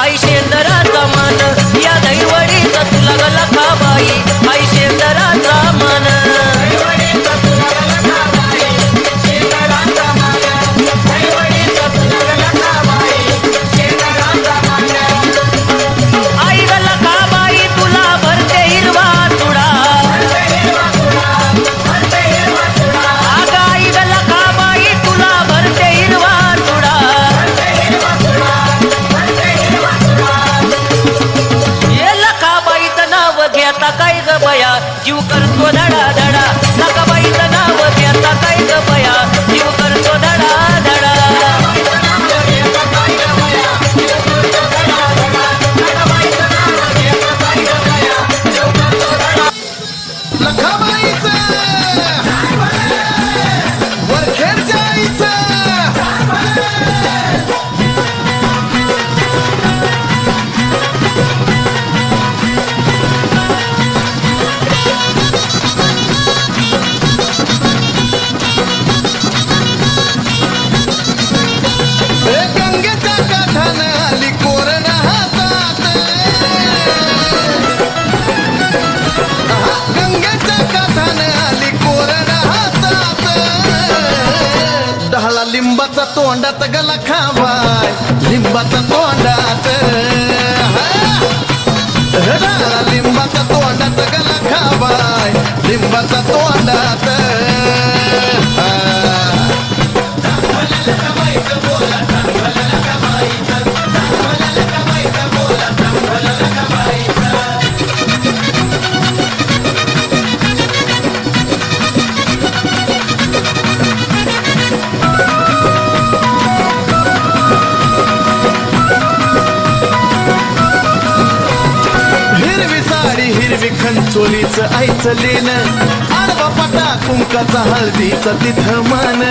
आई शेंदराचा मान या दैवडीचा तुला ग लखाबाई आई शेंदराचा मान आई ग लखाबाई तुला भरते हिरवा चुडा अग आई ग लखाबाई तुला भरते हिरवा चुडा ये लखाबाईचं नाव घेता काय ग बया जीव करतो धडा धडा लखाबाईचं नाव घेता काय ग बया जीव करतो धडा धडा लिंबाचा तोंडात गला खावाय लिंबाचा तोंडात लिंबाचा तोंडात गला खावाय लिंबाचा तोंडात खंचोलीच आईचं लेन आडवा पटा कुंकाचा हळदीचा तिथं मान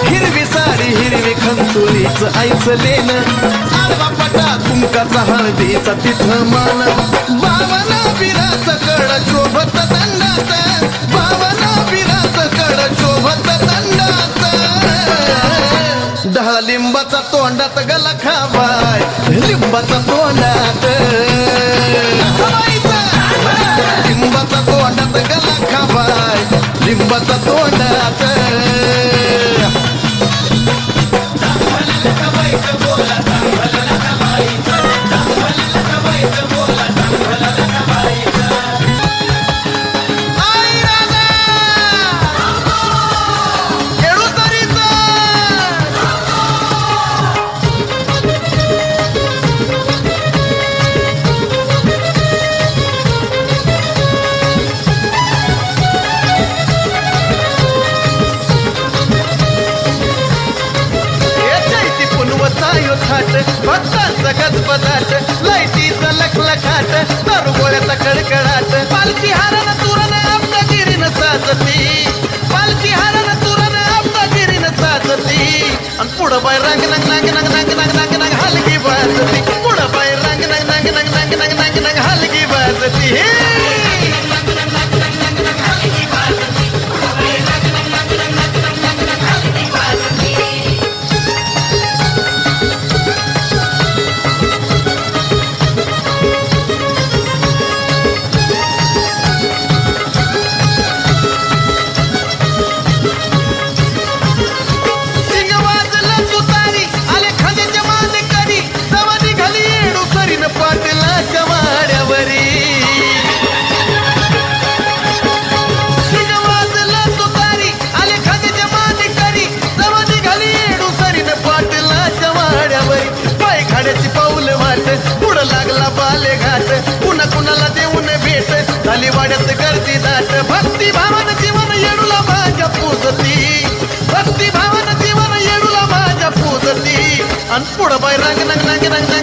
हिरवी साडी हिरवी खंचोलीच आईचं लेन आडवा पटा कुंकाचा हळदीचा तिथं मान बावना बिराच कड शोभत दंडात बावना बिराच कड शोभत दंडात दहा लिंबाचा तोंडात गला खावाय लिंबाचा तोंडात लिंबाचा तोंडात गला खावाय लिंबाचा तोंडात भक्तांचा गजबजाट लाईटीचा लखलखाट दारुगोळ्याचा कडकडाट पालखी हारण तुरण आपल्या गिरीनं साजती पालखी हारण तुरण आपल्या गिरीनं साजती आणि पुढं बाय रंग नंग नंग नंग नंग नंग नंग नंग हलगी वाजती पुढं बाय रंग नंग नंग नंग नंग नंग नंग नंग हलगी वाजती पुढं लागला बाले घाट पुन्हा कुणाला देऊन भेट झाली वाड्यात गर्दी दाट भक्ती भावानं जीवन येडूला माझ्या पूजती भक्ती भावानं जीवन येडूला माझ्या पूजती आणि पुढं बाय रंग नंग नंग नंग